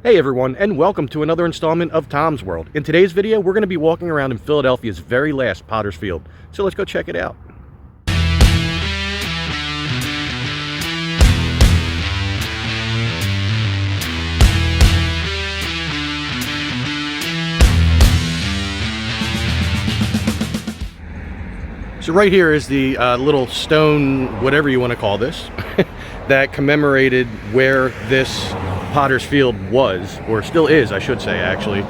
Hey everyone, and welcome to another installment of Tom's World. In today's video, we're going to be walking around in Philadelphia's very last Potter's Field. So let's go check it out. So right here is the little stone, whatever you want to call this, that commemorated where this Potter's Field was, or still is, I should say, actually.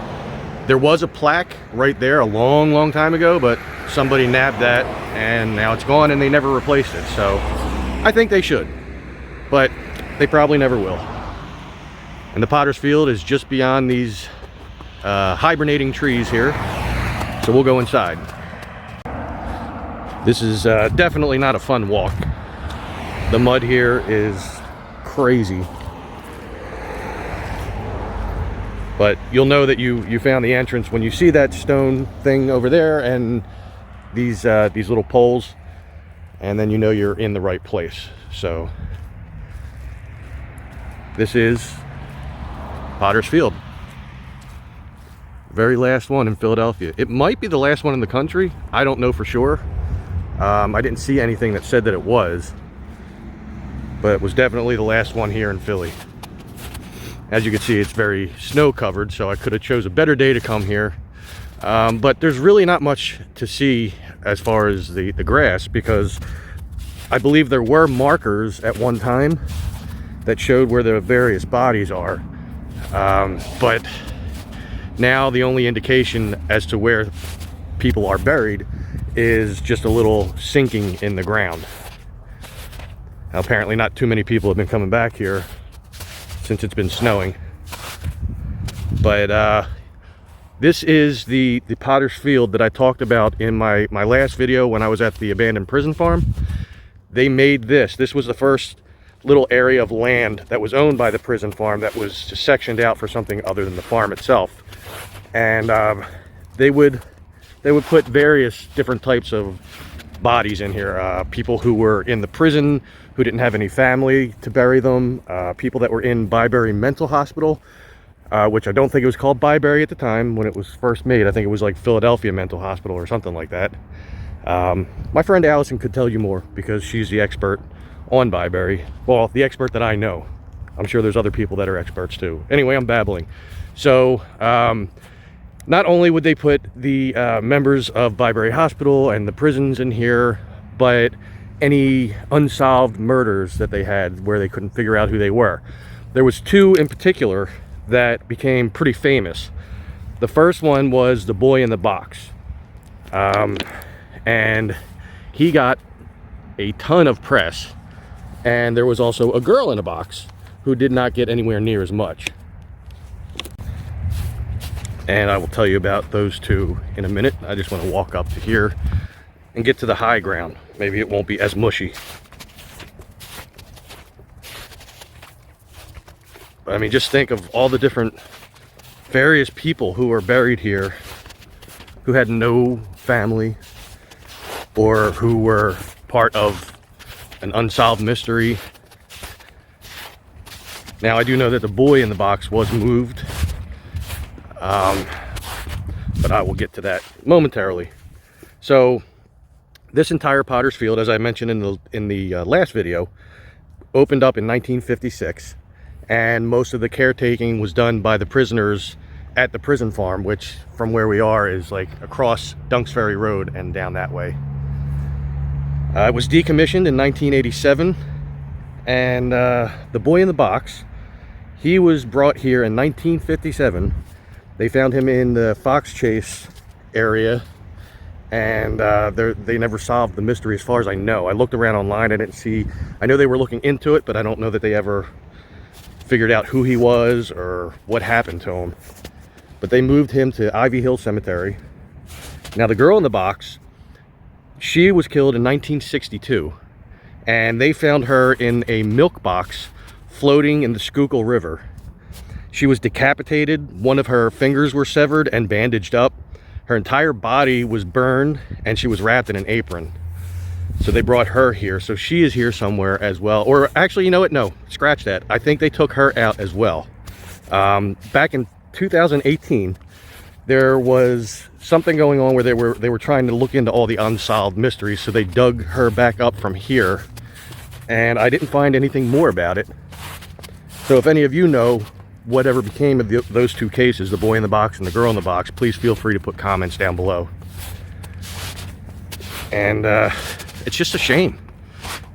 There was a plaque right there a long time ago, but somebody nabbed that and now it's gone and they never replaced it. So I think they should, but they probably never will. And the Potter's Field is just beyond these hibernating trees here. So we'll go inside. This is definitely not a fun walk. The mud here is crazy. But you'll know that you found the entrance when you see that stone thing over there and these little poles, and then you know you're in the right place. So this is Potter's Field. Very last one in Philadelphia. It might be the last one in the country. I don't know for sure. I didn't see anything that said that it was, but it was definitely the last one here in Philly. As you can see, it's very snow covered, so I could have chose a better day to come here. But there's really not much to see as far as the grass, because I believe there were markers at one time that showed where the various bodies are. But now the only indication as to where people are buried is just a little sinking in the ground. Now, apparently not too many people have been coming back here since it's been snowing. But this is the Potter's Field that I talked about in my last video when I was at the abandoned prison farm. They made this. This was the first little area of land that was owned by the prison farm that was just sectioned out for something other than the farm itself. And they would put various different types of bodies in here. People who were in the prison who didn't have any family to bury them. People that were in Byberry Mental Hospital, which I don't think it was called Byberry at the time when it was first made. I think it was like Philadelphia Mental Hospital or something like that. My friend Allison could tell you more because she's the expert on Byberry. Well, the expert that I know. I'm sure there's other people that are experts too. Anyway, I'm babbling. So, not only would they put the members of Byberry Hospital and the prisons in here, but any unsolved murders that they had where they couldn't figure out who they were. There was two in particular that became pretty famous. The first one was the boy in the box. And he got a ton of press. And there was also a girl in a box who did not get anywhere near as much. And I will tell you about those two in a minute. I just want to walk up to here and get to the high ground. Maybe it won't be as mushy. But I mean, just think of all the different various people who are buried here who had no family or who were part of an unsolved mystery. Now, I do know that the boy in the box was moved. But I will get to that momentarily. So this entire Potter's Field, as I mentioned in the last video, opened up in 1956, and most of the caretaking was done by the prisoners at the prison farm, which from where we are is like across Dunks Ferry Road and down that way. It was decommissioned in 1987, and the boy in the box, he was brought here in 1957. They found him in the Fox Chase area, and they never solved the mystery as far as I know. I looked around online, I didn't see, I know they were looking into it, but I don't know that they ever figured out who he was or what happened to him. But they moved him to Ivy Hill Cemetery. Now the girl in the box, she was killed in 1962, and they found her in a milk box floating in the Schuylkill River. She was decapitated, one of her fingers were severed and bandaged up. Her entire body was burned, and she was wrapped in an apron. So they brought her here. So she is here somewhere as well. Or actually, you know what? No, scratch that. I think they took her out as well. Back in 2018, there was something going on where they were trying to look into all the unsolved mysteries, so they dug her back up from here, and I didn't find anything more about it. So if any of you know whatever became of those two cases, the boy in the box and the girl in the box, please feel free to put comments down below. And it's just a shame.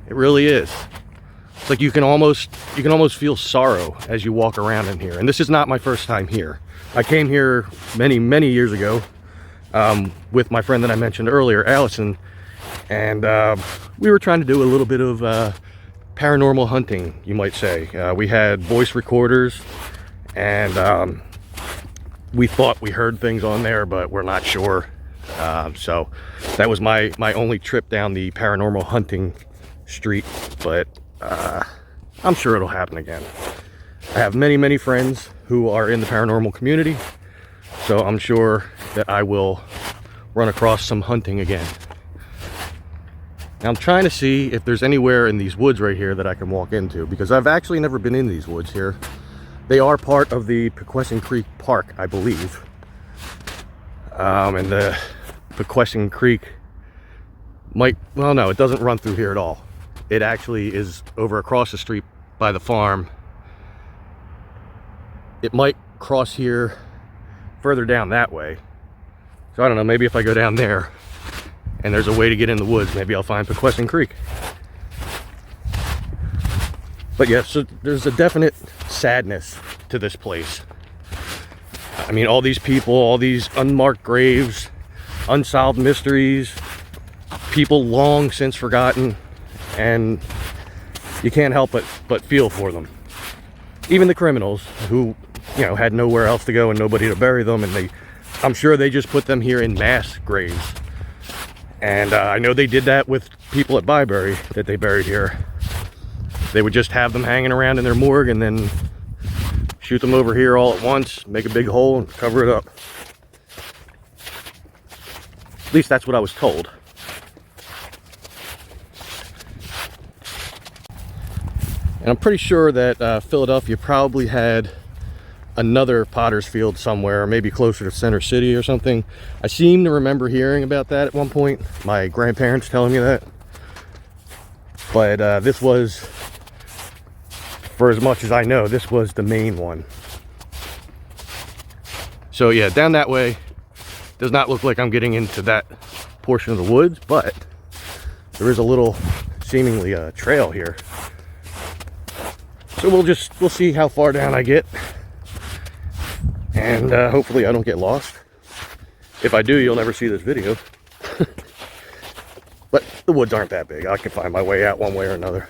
It really is. It's like you can almost feel sorrow as you walk around in here. And this is not my first time here. I came here many years ago with my friend that I mentioned earlier, Allison, and we were trying to do a little bit of paranormal hunting, you might say. We had voice recorders, and we thought we heard things on there, but we're not sure. So that was my only trip down the paranormal hunting street, but I'm sure it'll happen again. I have many friends who are in the paranormal community, so I'm sure that I will run across some hunting again. Now I'm trying to see if there's anywhere in these woods right here that I can walk into, because I've actually never been in these woods here. They are part of the Poquessing Creek Park, I believe. And the Poquessing Creek might, well, no, it doesn't run through here at all. It actually is over across the street by the farm. It might cross here further down that way. So I don't know, maybe if I go down there and there's a way to get in the woods, maybe I'll find Poquessing Creek. But yeah, so there's a definite sadness to this place. I mean, all these people, all these unmarked graves, unsolved mysteries, people long since forgotten, and you can't help but feel for them. Even the criminals who, you know, had nowhere else to go and nobody to bury them, and I'm sure they just put them here in mass graves. And I know they did that with people at Byberry that they buried here. They would just have them hanging around in their morgue and then shoot them over here all at once, make a big hole and cover it up. At least that's what I was told. And I'm pretty sure that Philadelphia probably had another Potter's Field somewhere, maybe closer to Center City or something. I seem to remember hearing about that at one point, my grandparents telling me that. But this was, for as much as I know, this was the main one. So yeah, down that way does not look like I'm getting into that portion of the woods, but there is a little seemingly trail here. So we'll see how far down I get, and hopefully I don't get lost. If I do, you'll never see this video. But the woods aren't that big. I can find my way out one way or another.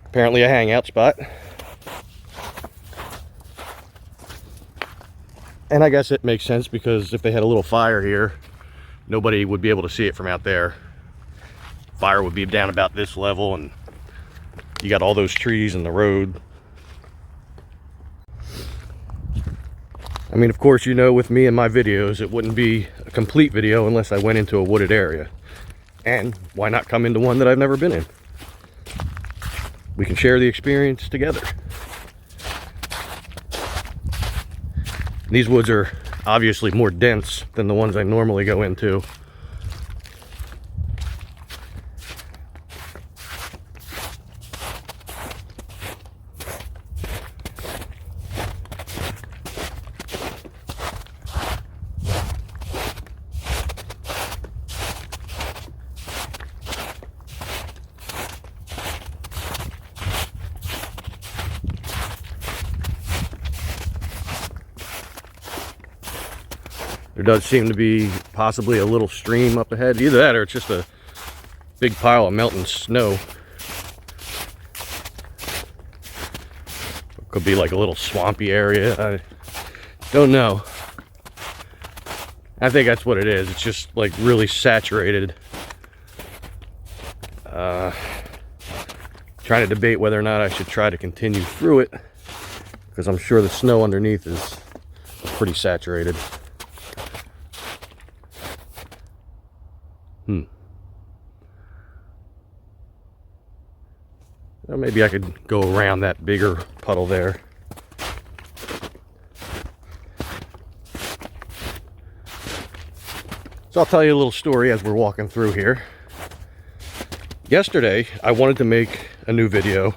Apparently a hangout spot. And I guess it makes sense, because if they had a little fire here, nobody would be able to see it from out there. Fire would be down about this level, and you got all those trees in the road. I mean, of course, you know, with me and my videos, it wouldn't be a complete video unless I went into a wooded area. And why not come into one that I've never been in? We can share the experience together. These woods are obviously more dense than the ones I normally go into. There does seem to be possibly a little stream up ahead. Either that or it's just a big pile of melting snow. It could be like a little swampy area. I don't know. I think that's what it is. It's just like really saturated. Trying to debate whether or not I should try to continue through it, because I'm sure the snow underneath is pretty saturated. Well, maybe I could go around that bigger puddle there. So I'll tell you a little story as we're walking through here. Yesterday, I wanted to make a new video,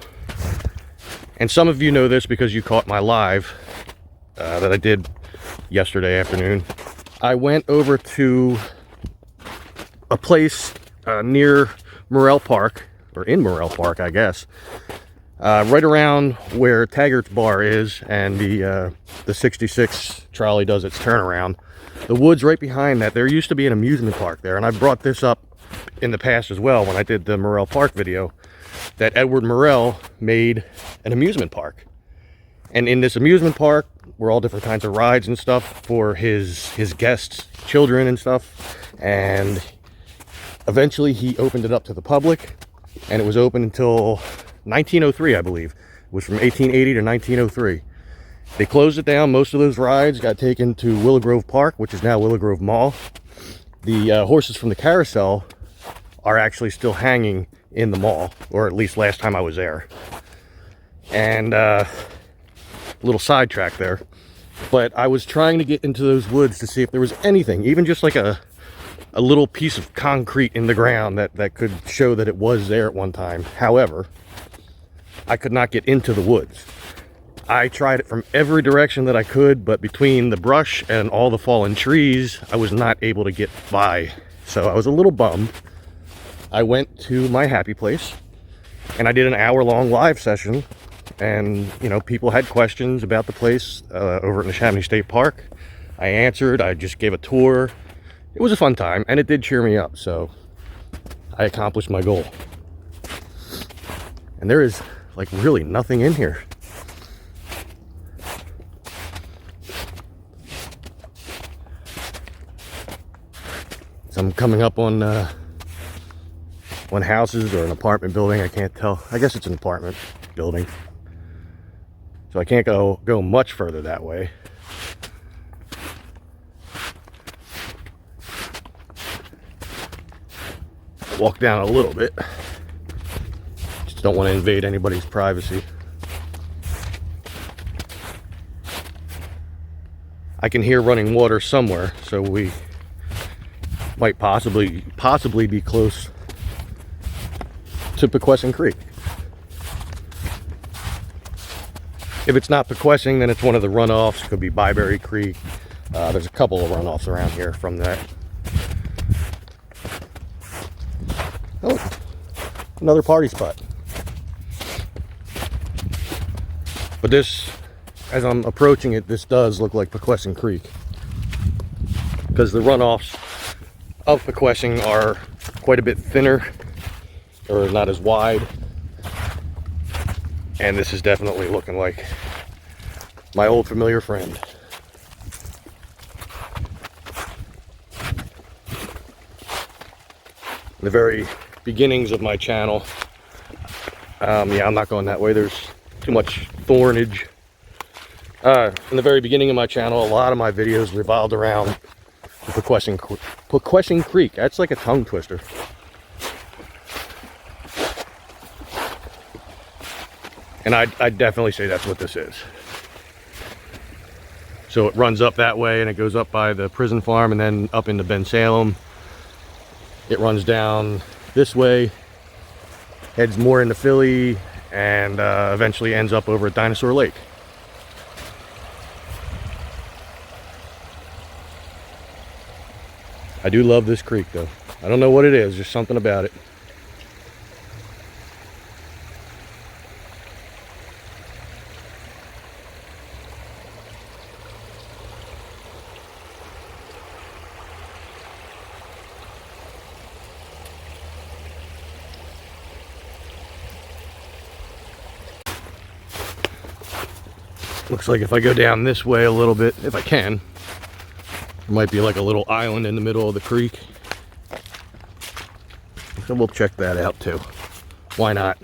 and some of you know this because you caught my live that I did yesterday afternoon. I went over to a place near Morrell Park, or in Morrell Park, I guess, right around where Taggart's Bar is and the 66 trolley does its turnaround. The woods right behind that, there used to be an amusement park there, and I brought this up in the past as well when I did the Morrell Park video, that Edward Morrell made an amusement park. And in this amusement park were all different kinds of rides and stuff for his guests, children and stuff. And eventually he opened it up to the public, and it was open until 1903, I believe. It was from 1880 to 1903. They closed it down. Most of those rides got taken to Willow Grove Park, which is now Willow Grove Mall. The horses from the carousel are actually still hanging in the mall, or at least last time I was there. And a little sidetrack there, but I was trying to get into those woods to see if there was anything, even just like a little piece of concrete in the ground that could show that it was there at one time. However, I could not get into the woods. I tried it from every direction that I could, but between the brush and all the fallen trees, I was not able to get by. So I was a little bummed. I went to my happy place and I did an hour-long live session, and you know, people had questions about the place over at the Neshaminy State Park. I answered. I just gave a tour. It was a fun time, and it did cheer me up, so I accomplished my goal. And there is like really nothing in here. So I'm coming up on houses or an apartment building. I can't tell. I guess it's an apartment building, so I can't go much further that way. Walk down a little bit. Just don't want to invade anybody's privacy. I can hear running water somewhere, so we might possibly be close to Poquessing Creek. If it's not Poquessing, then it's one of the runoffs. It could be Byberry Creek. There's a couple of runoffs around here from that. Oh, another party spot. But this, as I'm approaching it, this does look like Poquessing Creek, because the runoffs of Poquessing are quite a bit thinner, or not as wide, and this is definitely looking like my old familiar friend. In the very beginnings of my channel, yeah, I'm not going that way, there's too much thornage. In the very beginning of my channel, a lot of my videos revolved around the Poquessing Creek. That's like a tongue twister. And I'd definitely say that's what this is. So it runs up that way, and it goes up by the prison farm, and then up into Ben Salem. It runs down this way, heads more into Philly, and eventually ends up over at Dinosaur Lake. I do love this creek, though. I don't know what it is, just something about it. Looks like if I go down this way a little bit, if I can, there might be like a little island in the middle of the creek. So we'll check that out too. Why not?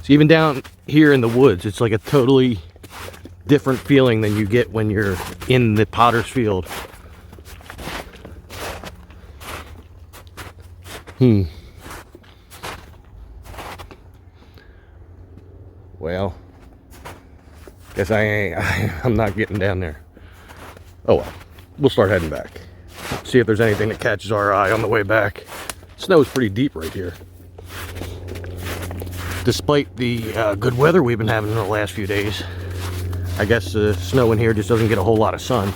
So even down here in the woods, it's like a totally different feeling than you get when you're in the potter's field. Well, guess I'm not getting down there. Oh well, we'll start heading back. See if there's anything that catches our eye on the way back. Snow is pretty deep right here. Despite the good weather we've been having in the last few days, I guess the snow in here just doesn't get a whole lot of sun.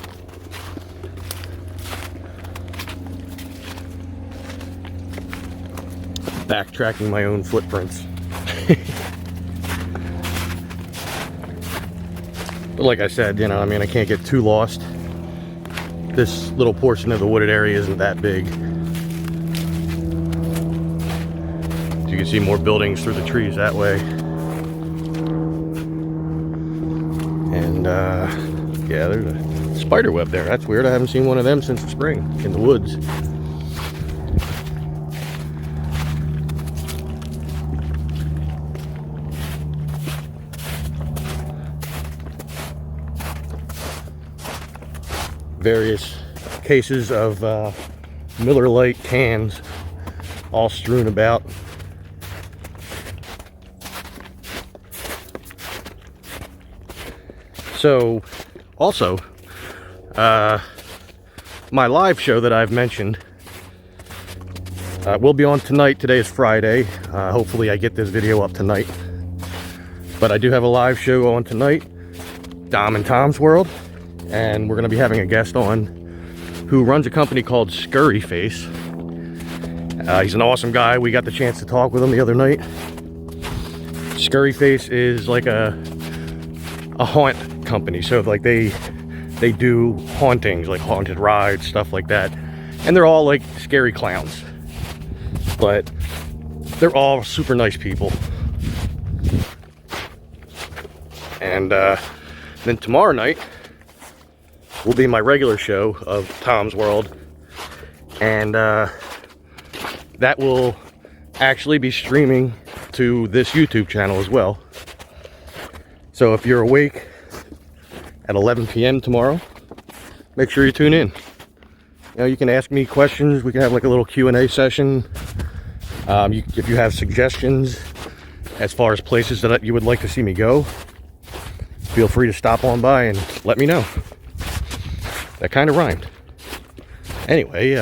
Backtracking my own footprints. But like I said, you know, I mean, I can't get too lost. This little portion of the wooded area isn't that big. You can see more buildings through the trees that way. And yeah, there's a spider web there. That's weird. I haven't seen one of them since the spring in the woods. Various cases of Miller Lite cans all strewn about. So also my live show that I've mentioned will be on tonight. Today is Friday. Hopefully I get this video up tonight, but I do have a live show on tonight, Dom and Tom's World, and we're going to be having a guest on who runs a company called Scurryface. He's an awesome guy. We got the chance to talk with him the other night. Scurryface is like a haunt company, so like they do hauntings, like haunted rides, stuff like that, and they're all like scary clowns, but they're all super nice people. And then tomorrow night will be my regular show of Tom's World, and that will actually be streaming to this YouTube channel as well. So if you're awake at 11 p.m. tomorrow, make sure you tune in. You know, you can ask me questions. We can have like a little Q&A session. If you have suggestions as far as places that you would like to see me go, feel free to stop on by and let me know. That kind of rhymed. Anyway,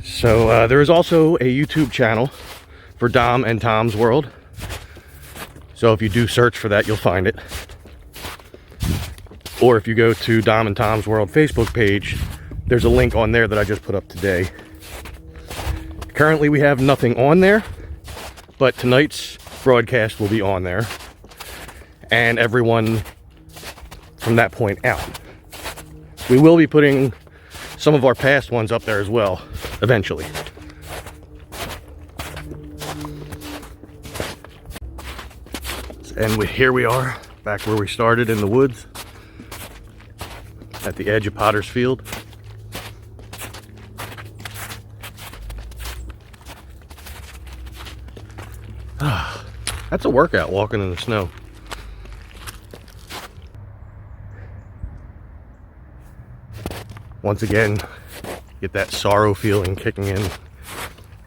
so there is also a YouTube channel for Dom and Tom's World. So if you do search for that, you'll find it. Or if you go to Dom and Tom's World Facebook page, there's a link on there that I just put up today. Currently we have nothing on there, but tonight's broadcast will be on there, and everyone from that point out. We will be putting some of our past ones up there as well, eventually. And here we are, back where we started in the woods, at the edge of Potter's Field. That's a workout, walking in the snow. Once again, get that sorrow feeling kicking in.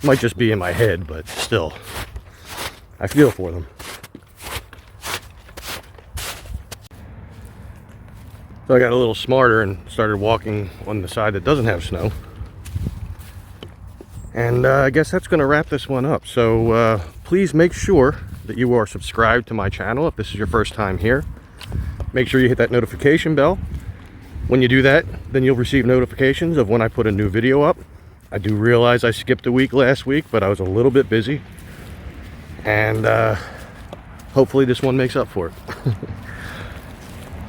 Might just be in my head, but still, I feel for them. So I got a little smarter and started walking on the side that doesn't have snow. And I guess that's going to wrap this one up. So please make sure that you are subscribed to my channel if this is your first time here. Make sure you hit that notification bell. When you do that, then you'll receive notifications of when I put a new video up. I do realize I skipped a week last week, but I was a little bit busy. And hopefully this one makes up for it.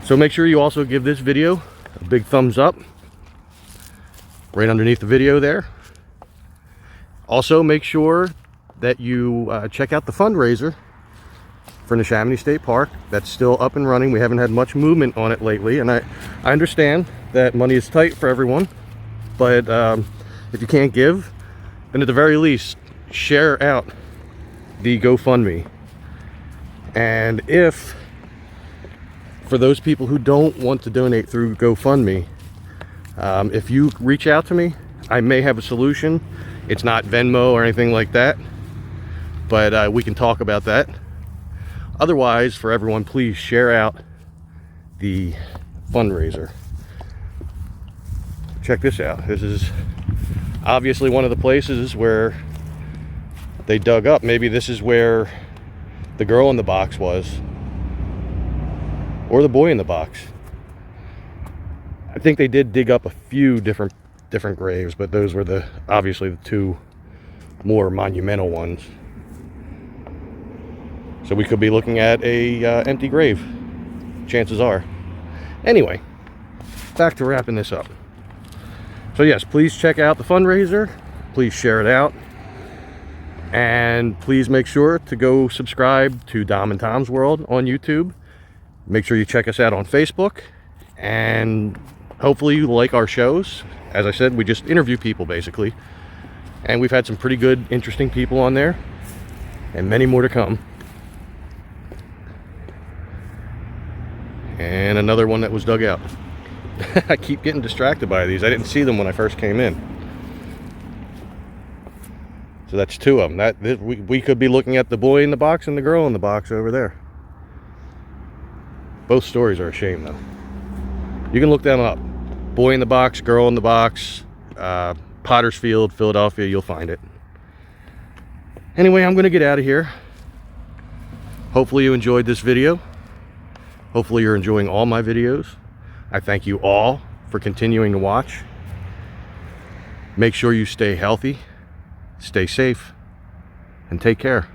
So make sure you also give this video a big thumbs up right underneath the video there. Also make sure that you check out the fundraiser for Neshaminy State Park. That's still up and running. We haven't had much movement on it lately, and I understand that money is tight for everyone, but if you can't give, then at the very least share out the GoFundMe. And if for those people who don't want to donate through GoFundMe, if you reach out to me, I may have a solution. It's not Venmo or anything like that, but we can talk about that. Otherwise, for everyone, please share out the fundraiser. Check this out. This is obviously one of the places where they dug up. Maybe this is where the girl in the box was, or the boy in the box. I think they did dig up a few different graves, but those were obviously the two more monumental ones. So we could be looking at a empty grave, chances are. Anyway, back to wrapping this up. So yes, please check out the fundraiser. Please share it out. And please make sure to go subscribe to Dom and Tom's World on YouTube. Make sure you check us out on Facebook. And hopefully you like our shows. As I said, we just interview people basically. And we've had some pretty good, interesting people on there. And many more to come. And another one that was dug out. I keep getting distracted by these. I didn't see them when I first came in. So that's two of them. We could be looking at the boy in the box and the girl in the box over there. Both stories are a shame though. You can look them up. Boy in the box, girl in the box, Pottersfield, Philadelphia, you'll find it. Anyway, I'm going to get out of here. Hopefully you enjoyed this video. Hopefully you're enjoying all my videos. I thank you all for continuing to watch. Make sure you stay healthy, stay safe, and take care.